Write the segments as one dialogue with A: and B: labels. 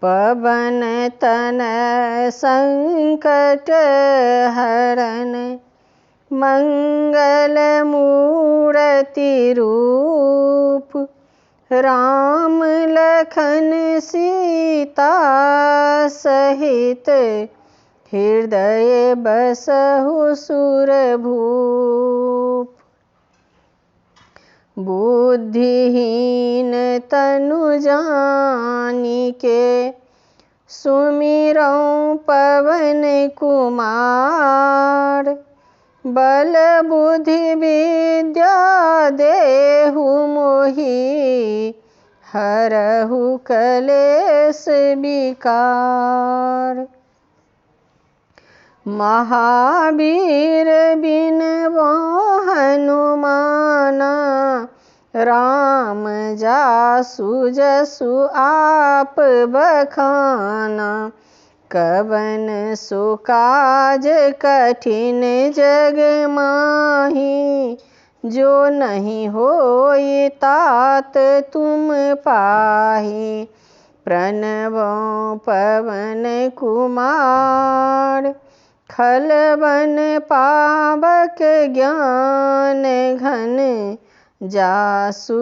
A: पवन तन संकट हरन मंगल मूर्ति रूप। राम लखन सीता सहित हृदय बसहु सुरभूप। बुद्धिहीन तनु जानिके सुमिरौं पवन कुमार। बल बुद्धि विद्या देहु मोहि हरहु कलेश विकार। महावीर बिनवो हनुमाना राम जासु जसु आप बखाना। कवन सो काज कठिन जग माही जो नहीं होई तात तुम पाही। प्रणवो पवन कुमार खलवन पावक ज्ञान घन। जासु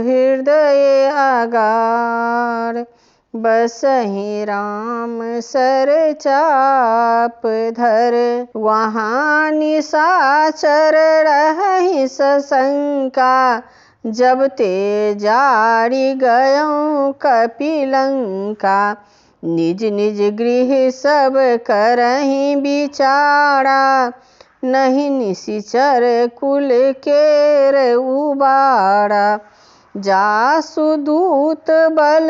A: हृदय आगार बसहि राम सर चाप धर। वहाँ निशाचर रहहि सशंका जब ते जारी गयों कपिलंका। निज निज गृह सब करहि बिचारा नहीं निशिचर कुल केर उबारा। जासु दूत बल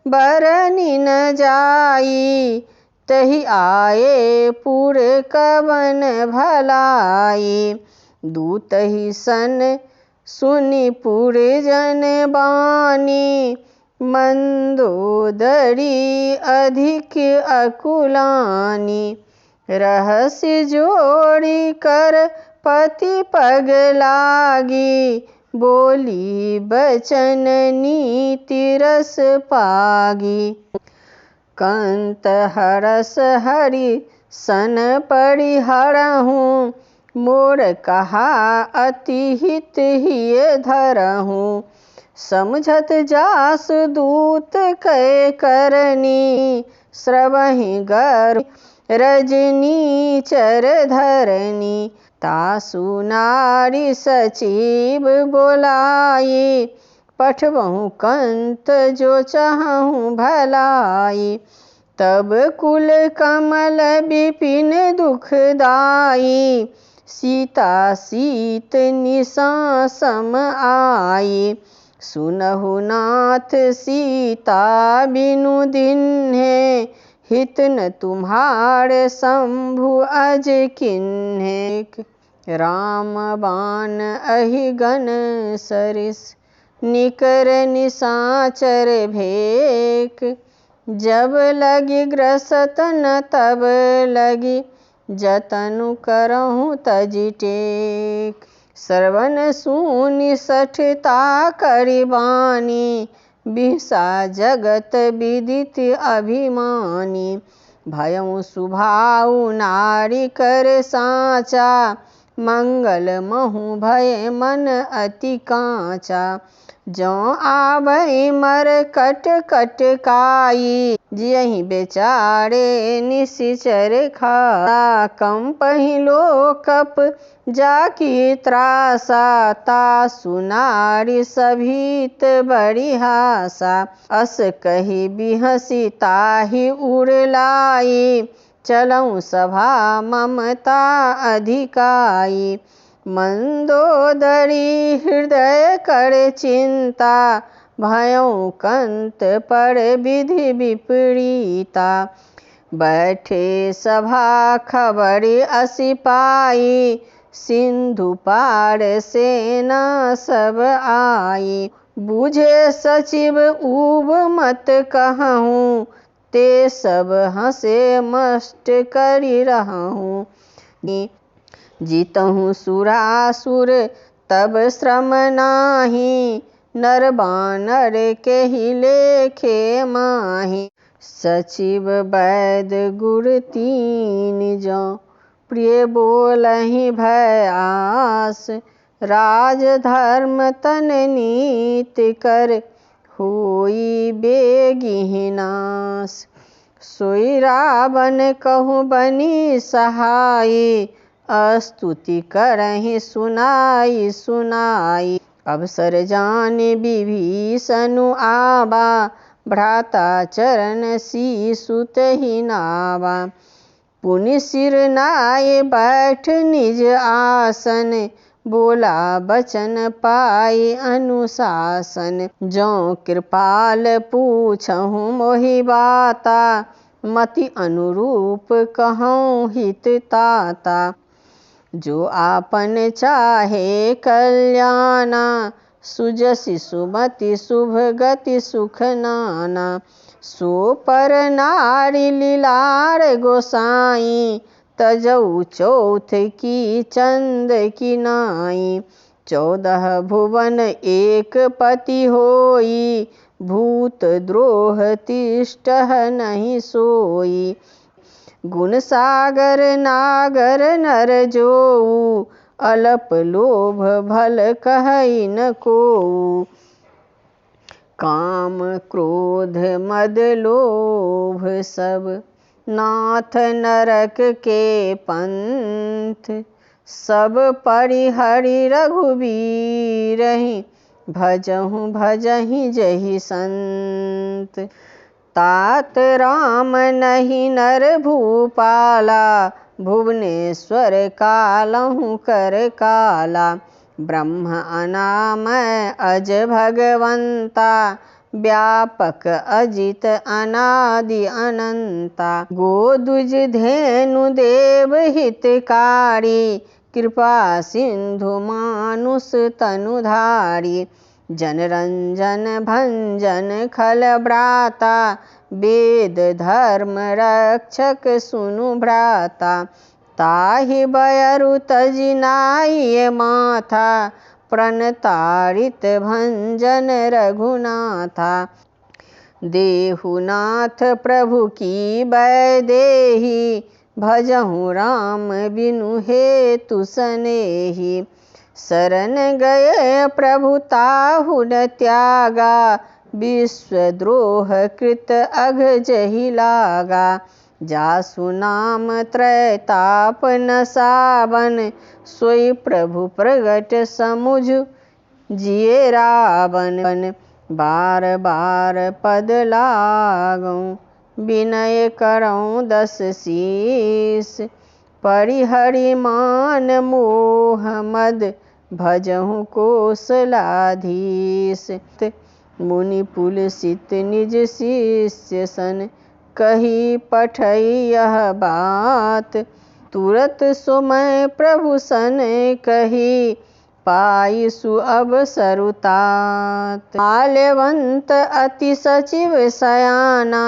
A: बरनि न जाई तहि आए पुर कवन भलाई। दूत ही सन सुनि पुर जन बानी मंदोदरी अधिक अकुलानी। रहस्य जोड़ी कर पति पग लागी बोली बचन नीति रस पागी। कंत हरस हरि सन परिहरहूँ मोर कहा अति हित हिय धरहूँ। समझत जास दूत कै करनी श्रवहि गर रजनी चर धरनी। तासु नारी सचिव बोलाई पठबहु कंत जो चाहूँ भलाई। तब कुल कमल विपिन दुखदाई सीता सीत निशा सम आई। सुनहु नाथ सीता बिनु दिन्हे हित न तुम्हार शंभु अज किन्हे। राम बाण अहिगन सरिस निकर निशाचर भेक। जब लगी ग्रसत न तब लगी जतनु करहूँ तजि टेक। श्रवण सुनि सठता करिबानी बिहसा जगत विदित अभिमानी। भयउ सुभाउ नारी कर साचा मंगल महु भय मन अति कांचा। जो आबई मर कट कट काई जियहि बेचारे निशिचर खा। कंपहि लोकप जाकी त्रासा तासु नारी सभीत बड़ी हासा। अस कही बिहसी ताहि उड़लाई चलऊँ सभा ममता अधिकाई। मंदोदरी हृदय कर चिंता भयउ कंत पर विधि विपरीता। बैठे सभा खबर असी पाई सिंधु पार सेना सब आई। बूझे सचिव ऊब मत कहूँ ते सब हंसे मस्ट करी रहूँ। जीतहूँ सुरासुर तब श्रम नाही नर बानर के ही लेखे माही। सचिव वैद्य गुर तीन जो प्रिय बोलहि भय आस। राज धर्म तन नीति कर होई बेगिहि नास। सोई रावण कहूँ बनी सहाई स्तुति करहि सुनाई सुनाई। अवसर जाने विभीषणु आवा भ्राता चरण शीशु तहि नावा। पुनि सिर नाय बैठ निज आसन बोला बचन पाई अनुशासन। जो कृपाल पूछहु मोहि बाता मति अनुरूप कहूँ हित ताता। जो आपन चाहे कल्याणा सुजसि सुमति शुभ गति सुख नाना। सो पर नारी लीलार गोसाई तजऊ चौथ की चंद की नाई। 14 भुवन एक पति होई भूत द्रोह तिष्ठह नहीं सोई। गुण सागर नागर नर जोऊ अलप लोभ भल कहई न कोऊ। काम क्रोध मद लोभ सब नाथ नरक के पंथ। सब परिहरि रघुबीरहि भजहु भजहि जहि संत। तात राम नहीं नर भूपाला भुवनेश्वर कालहु कर काला। ब्रह्म अनामय अज भगवंता व्यापक अजित अनादि अनंता। गोदुज धेनु देव हितकारी कृपा सिंधु मानुष तनुधारी। जनरंजन भंजन खल भ्राता वेद धर्म रक्षक सुनु भ्राता। ताहि बयरु तजि नाई माथा प्रणतारित भंजन रघुनाथा। देहुनाथ प्रभु की वैदेही भजहु राम बिनु हेतु सनेही। शरण गए प्रभु ताहु न त्यागा विश्वद्रोह कृत अघ जहि लागा। जासु नाम त्रैताप न सावन सोई प्रभु प्रगट समुझ जिए रावण। बार बार पद लागऊं विनय करऊं 10 शीस। परिहरि मान मोह मद भजहु कोसलाधीश। मुनि पुलसित निज शिष्य सन कही पठई यह बात। तुरत सुमय प्रभु सन कही पाई सुअवसरु तात। माल्यवंत अति सचिव सयाना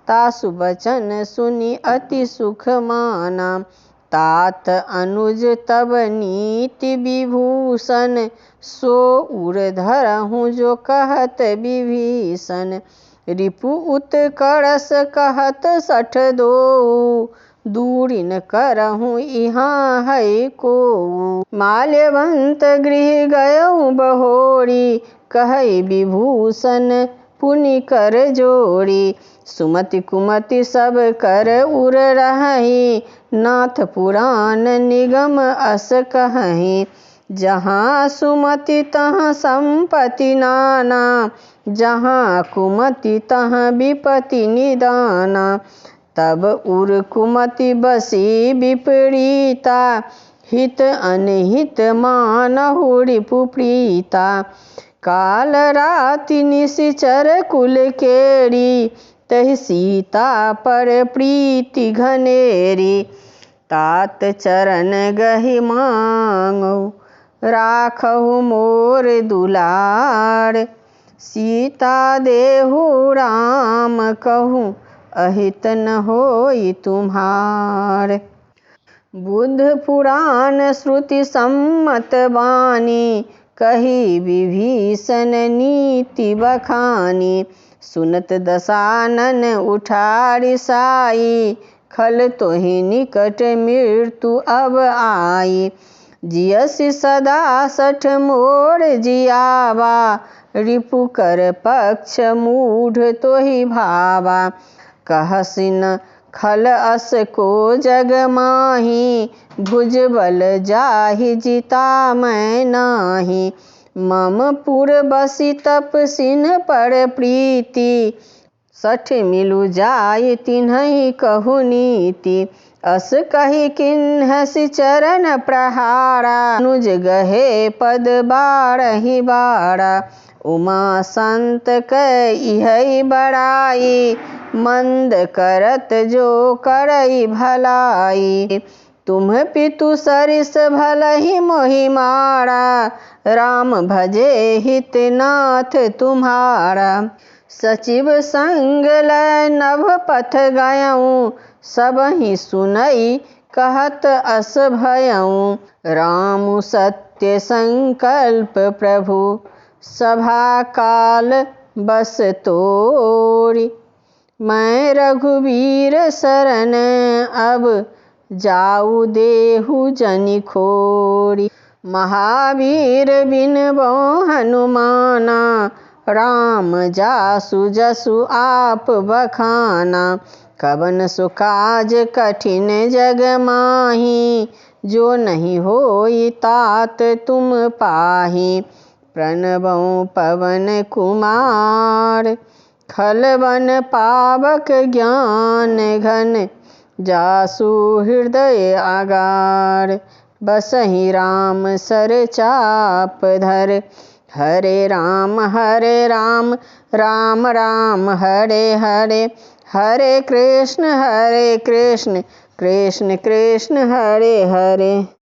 A: तासु बचन सुनि अति सुख माना। तात अनुज तब नीति विभूषण सो उर धरहु जो कहत विभीषण। रिपु उत्कर्ष कहत 62 दूरी न करहु इहाँ है कोऊ। माल्यवंत गृह गयऊ बहोरी कहई विभूषण पुनि कर जोड़ी। सुमति कुमति सब कर उर रहहि नाथ पुराण निगम अस कहहि। जहाँ सुमति तहाँ संपत्ति नाना जहाँ कुमति तहाँ विपत्ति निदाना। तब उर कुमति बसी विपरीता हित अनहित मानहु रिपु प्रीता। काल राति निशिचर कुल केरी तहि सीता पर प्रीति घनेरी। तात चरण गहि मांगऊ राखहु मोर दुलार। सीता देहु राम कहूँ अहित न होई तुम्हार। बुद्ध पुराण श्रुति सम्मत वाणी कही विभीषण नीति बखानी। सुनत दसानन उठा रिसाई, खल तोहि निकट मृत्यु अब आई। जियसि सदा 60 मोर जियावा, रिपु कर पक्ष मूढ़ तोहि भावा। कहसि न खल अस को जग माही, भुजबल जाहि जिता मैं नाही। मम पुर बसि तपसिन पर प्रीति, 60 मिलु जाय तिन्हि कहु नीति। अस कहि किन्हसि चरण प्रहारा, अनुज गहे पद बारहि बारा। उमा संत कै इहै बड़ाई, मंद करत जो करई भलाई। तुम पितु सरिस भलहि मोहि मारा, राम भजे हित नाथ तुम्हारा। सचिव संग लय नभ पथ गयऊँ, सबहि सुनई कहत अस भयऊँ। राम सत्य संकल्प प्रभु, सभा काल बस तोरि। मैं रघुवीर शरण अब, जाऊ देहु जनि खोरि। महावीर बिनबो हनुमाना, राम जासु जसु आप बखाना। कवन सो काज कठिन जग माही, जो नहीं होई तात तुम पाही। प्रणबऊ पवन कुमार, खलवन पावक ज्ञान घन। जासु हृदय आगार, बसहि राम सर चाप धर। हरे राम राम राम हरे हरे, हरे कृष्ण कृष्ण कृष्ण कृष्ण हरे हरे।